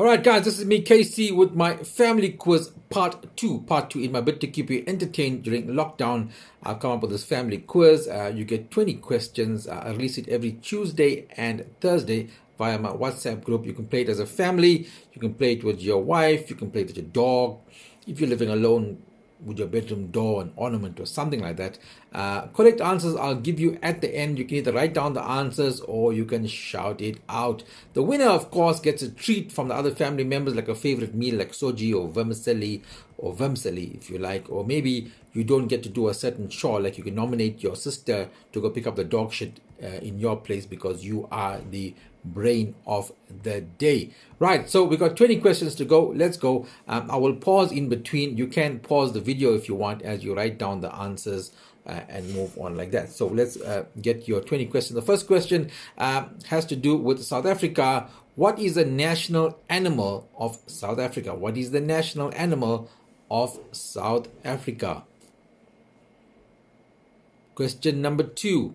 All right, guys, this is me, Casey, with my family quiz part two. Part two, in my bid to keep you entertained during lockdown, I've come up with this family quiz. You get 20 questions. I release it every Tuesday and Thursday via my WhatsApp group. You can play it as a family. You can play it with your wife. You can play it with your dog. If you're living alone, with your bedroom door, an ornament or something like that. Correct answers I'll give you at the end. You can either write down the answers or you can shout it out. The winner, of course, gets a treat from the other family members, like a favorite meal like soji or vermicelli if you like. Or maybe you don't get to do a certain chore, like you can nominate your sister to go pick up the dog shit in your place because you are the brain of the day. Right, so we got 20 questions to go. Let's go. I will pause in between. You can pause the video if you want as you write down the answers and move on like that. So let's get your 20 questions. The first question has to do with South Africa. What is the national animal of South Africa? What is the national animal of South Africa? Question number 2,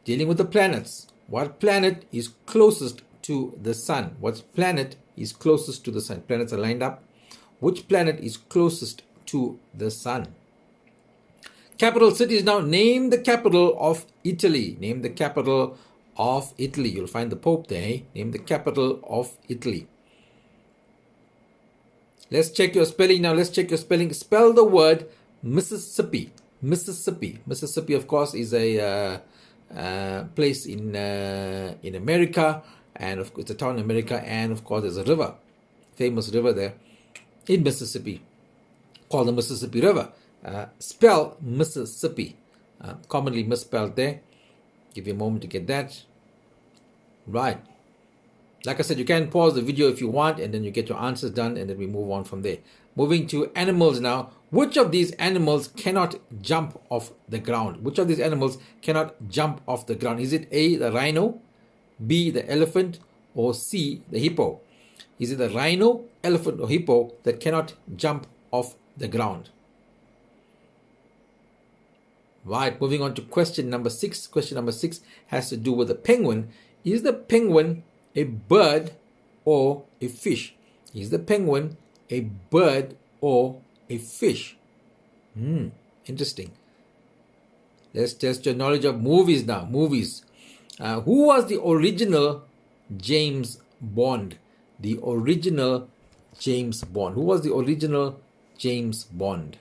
dealing with the planets. What planet is closest to the sun? What planet is closest to the sun? Planets are lined up. Which planet is closest to the sun? Capital cities now. Name the capital of Italy. Name the capital of Italy. You'll find the Pope there. Name the capital of Italy. Let's check your spelling now. Let's check your spelling. Spell the word Mississippi. Mississippi. Mississippi, of course, is a place in America, and of course it's a town in America, and of course there's a river, famous river there in Mississippi called the Mississippi River. Spell Mississippi, commonly misspelled there. Give you a moment to get that right. Like I said, you can pause the video if you want, and then you get your answers done, and then we move on from there. Moving to animals now. Which of these animals cannot jump off the ground? Which of these animals cannot jump off the ground? Is it A, the rhino, B, the elephant, or C, the hippo? Is it the rhino, elephant, or hippo that cannot jump off the ground? Right, moving on to question number 6. Question number 6 has to do with the penguin. Is the penguin a bird or a fish? Is the penguin a bird or a fish? Interesting. Let's test your knowledge of movies now. Movies. Who was the original James Bond? The original James Bond. Who was the original James Bond?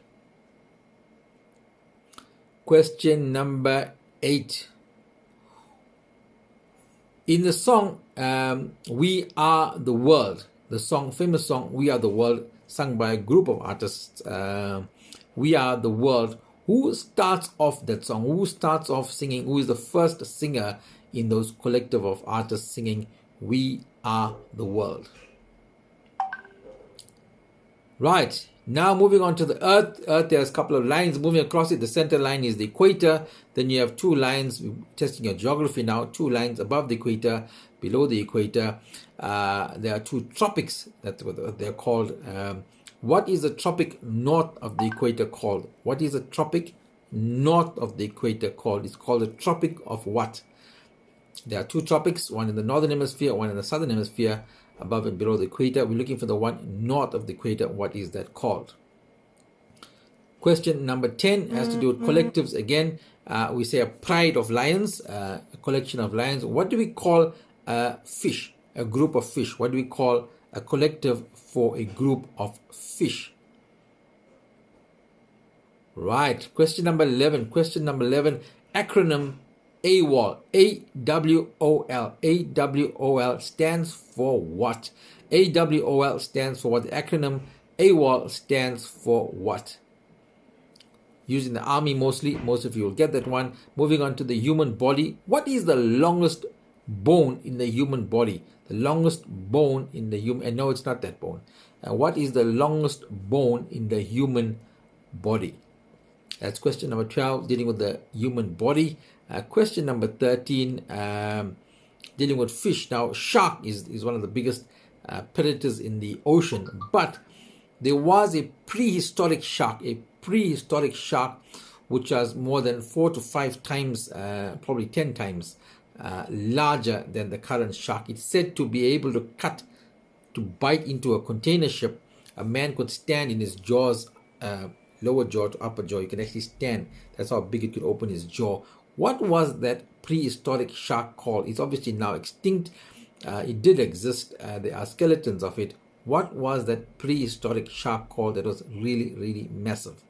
Question number 8. In the song We Are the World, the song, famous song We Are the World, sung by a group of artists, We Are the World, who starts off that song? Who starts off singing? Who is the first singer in those collective of artists singing We Are the World? Right, now moving on to the Earth. Earth, there's a couple of lines moving across it. The center line is the equator. Then you have 2 lines, testing your geography now, 2 lines above the equator, below the equator. There are 2 tropics, that's what they're called. What is the tropic north of the equator called? What is the tropic north of the equator called? It's called the Tropic of what? There are 2 tropics, one in the northern hemisphere, one in the southern hemisphere, above and below the equator. We're looking for the one north of the equator. What is that called? Question number 10 has to do with collectives again. We say a pride of lions, a collection of lions. What do we call a fish, a group of fish? What do we call a collective for a group of fish? Right. Question number 11. Question number 11. Acronym AWOL. AWOL. AWOL stands for what? AWOL stands for what? The acronym AWOL stands for what? Used in the army mostly. Most of you will get that one. Moving on to the human body. What is the longest bone in the human body? The longest bone in the human... And no, it's not that bone. What is the longest bone in the human body? That's question number 12, dealing with the human body. Question number 13, dealing with fish. Now, shark is one of the biggest predators in the ocean. But there was a prehistoric shark which was more than 4 to 5 times, probably 10 times larger than the current shark. It's said to be able to cut to bite into a container ship, a man could stand in his jaws, lower jaw to upper jaw. You can actually stand. That's how big it could open his jaw. What was that prehistoric shark called? It's obviously now extinct. It did exist. There are skeletons of it. What was that prehistoric shark called that was really, really massive?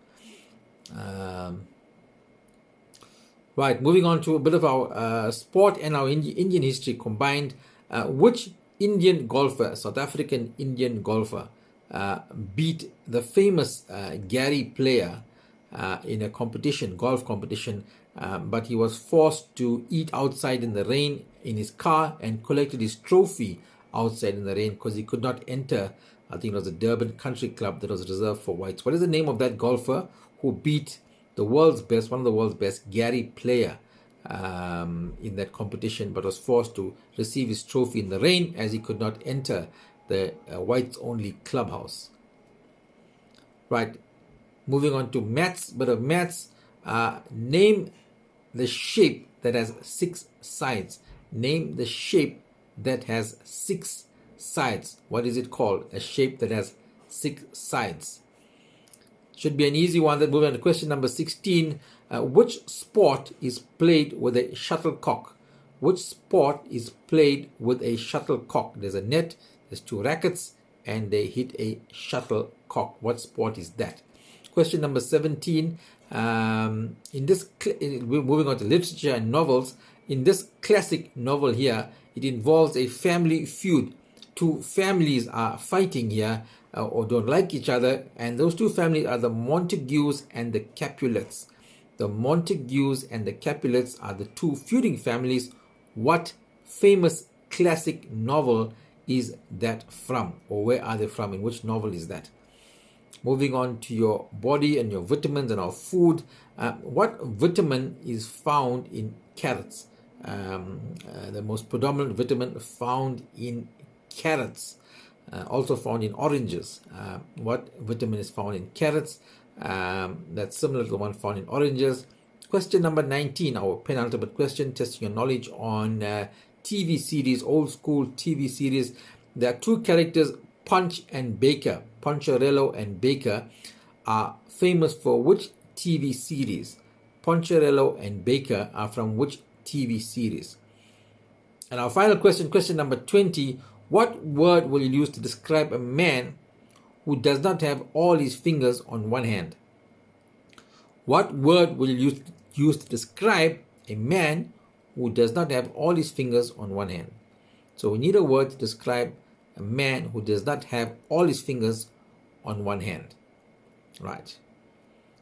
Right, moving on to a bit of our sport and our Indian history combined. Which Indian golfer, South African Indian golfer, beat the famous Gary Player in a competition, golf competition, but he was forced to eat outside in the rain in his car and collected his trophy outside in the rain because he could not enter. I think it was the Durban Country Club that was reserved for whites. What is the name of that golfer who beat the world's best, one of the world's best, Gary Player, in that competition, but was forced to receive his trophy in the rain as he could not enter the whites-only clubhouse? Right, moving on to maths, bit of maths. Name the shape that has 6 sides. Name the shape that has 6 sides. What is it called? A shape that has 6 sides. Should be an easy one. Then moving on to question number 16. Which sport is played with a shuttlecock? Which sport is played with a shuttlecock? There's a net, there's 2 rackets, and they hit a shuttlecock. What sport is that? Question number 17. Moving on to literature and novels. In this classic novel here, it involves a family feud. 2 families are fighting here or don't like each other, and those 2 families are the Montagues and the Capulets. The Montagues and the Capulets are the 2 feuding families. What famous classic novel is that from, or where are they from? In which novel is that? Moving on to your body and your vitamins and our food. What vitamin is found in carrots? The most predominant vitamin found in carrots, also found in oranges. What vitamin is found in carrots? That's similar to the one found in oranges. Question number 19, our penultimate question, testing your knowledge on TV series, old school TV series. There are 2 characters, Punch and Baker. Poncherello and Baker are famous for which TV series? Poncherello and Baker are from which TV series? And our final question, question number 20, what word will you use to describe a man who does not have all his fingers on one hand? What word will you use to describe a man who does not have all his fingers on one hand? So we need a word to describe a man who does not have all his fingers on one hand. Right.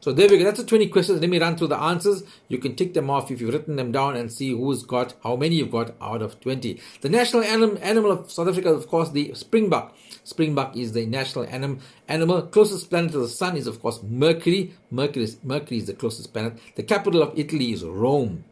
So there we go. That's the 20 questions. Let me run through the answers. You can tick them off if you've written them down and see who's got, how many you've got out of 20. The national animal of South Africa is, of course, the springbok. Springbok is the national animal. Closest planet to the sun is, of course, Mercury. Mercury is the closest planet. The capital of Italy is Rome.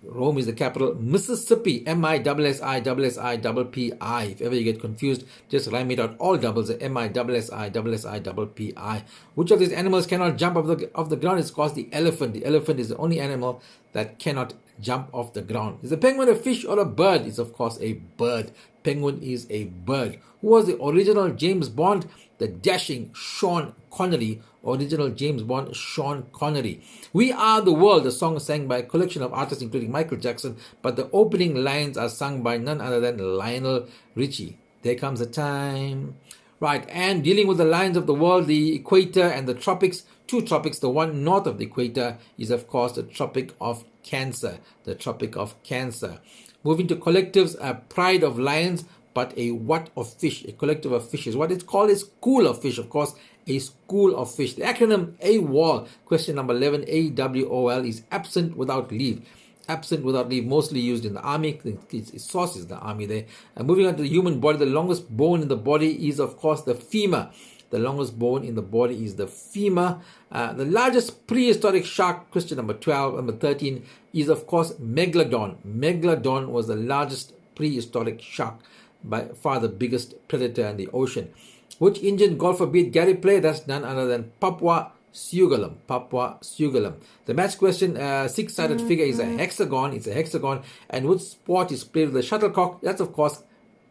Rome is the capital. Mississippi, M-I-S-S-I-S-S-I-P-P-I. If ever you get confused, just rhyme it out. All doubles, M-I-S-S-I-S-S-I-P-P-I. Which of these animals cannot jump off the ground? It's called the elephant. The elephant is the only animal that cannot jump off the ground. Is the penguin a fish or a bird? It's, of course, a bird. Penguin is a bird. Who was the original James Bond? The dashing Sean Connery. Original James Bond, Sean Connery. We Are the World, a song sang by a collection of artists including Michael Jackson, but the opening lines are sung by none other than Lionel Richie. There comes a time. Right, and dealing with the lines of the world, the equator and the tropics, 2 tropics. The one north of the equator is, of course, the Tropic of Cancer. The Tropic of Cancer. Moving to collectives, a pride of lions, but a what of fish? A collective of fishes. What it's called is school of fish, of course. A school of fish. The acronym AWOL, question number 11, AWOL, is absent without leave. Absent without leave, mostly used in the army. Its source is the army there. And moving on to the human body, the longest bone in the body is, of course, the femur. The longest bone in the body is the femur. The largest prehistoric shark, question number 12, number 13, is, of course, Megalodon. Megalodon was the largest prehistoric shark, by far the biggest predator in the ocean. Which Indian golfer beat Gary Player? That's none other than Papua Sugalam. Papua Sugalam. The match question, 6-sided figure is a hexagon. It's a hexagon. And which sport is played with the shuttlecock? That's, of course,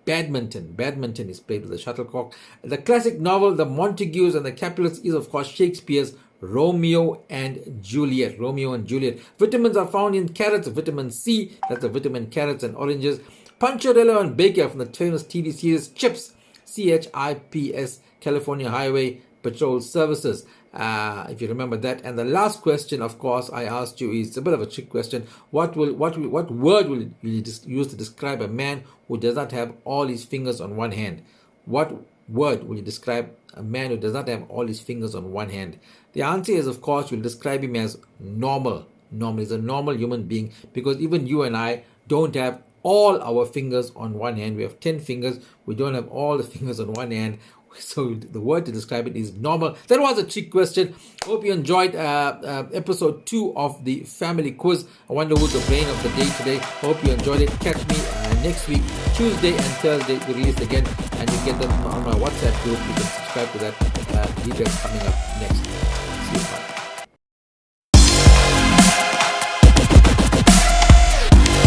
badminton. Badminton is played with a shuttlecock. The classic novel, The Montagues and the Capulets, is of course Shakespeare's Romeo and Juliet. Romeo and Juliet. Vitamins are found in carrots. Vitamin C, that's the vitamin carrots and oranges. Puncharello and Baker from the famous TV series Chips, CHIPS, California Highway Patrol Services. If you remember that. And the last question, of course, I asked you is a bit of a trick question. What word will you use to describe a man who does not have all his fingers on one hand? What word will you describe a man who does not have all his fingers on one hand? The answer is, of course, we'll describe him as normal. Normal is a normal human being, because even you and I don't have all our fingers on one hand. We have 10 fingers. We don't have all the fingers on one hand. So the word to describe it is normal. That was a trick question. Hope you enjoyed episode 2 of the family quiz. I wonder who's the brain of the day today. Hope you enjoyed it. Catch me next week, Tuesday and Thursday, we release again, and you get them on my WhatsApp group. You can subscribe to that. Details coming up next.